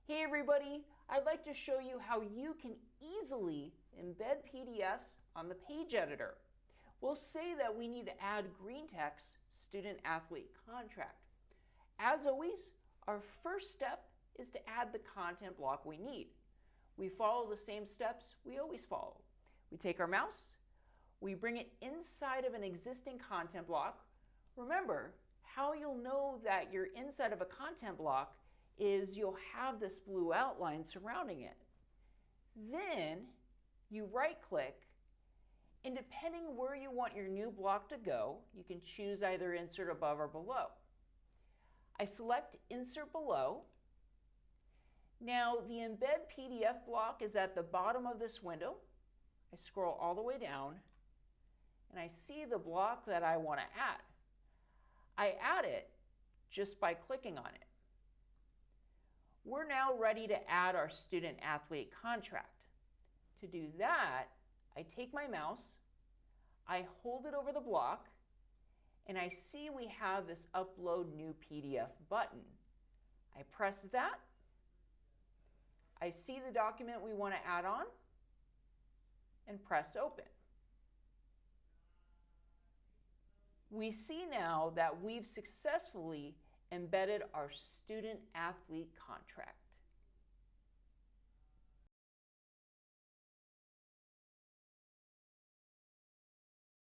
Hey everybody, I'd like to show you how you can easily embed PDFs on the page editor. We'll say that we need to add green text student-athlete contract. As always, our first step is to add the content block we need. We follow the same steps we always follow. We take our mouse, we bring it inside of an existing content block. Remember, how you'll know that you're inside of a content block is you'll have this blue outline surrounding it. Then you right-click, and depending where you want your new block to go, you can choose either Insert Above or Below. I select Insert Below. Now the Embed PDF block is at the bottom of this window. I scroll all the way down, and I see the block that I want to add. I add it just by clicking on it. We're now ready to add our student-athlete contract. To do that, I take my mouse, I hold it over the block, and I see we have this Upload New PDF button. I press that. I see the document we want to add on, and press Open. We see now that we've successfully embedded our student-athlete contract.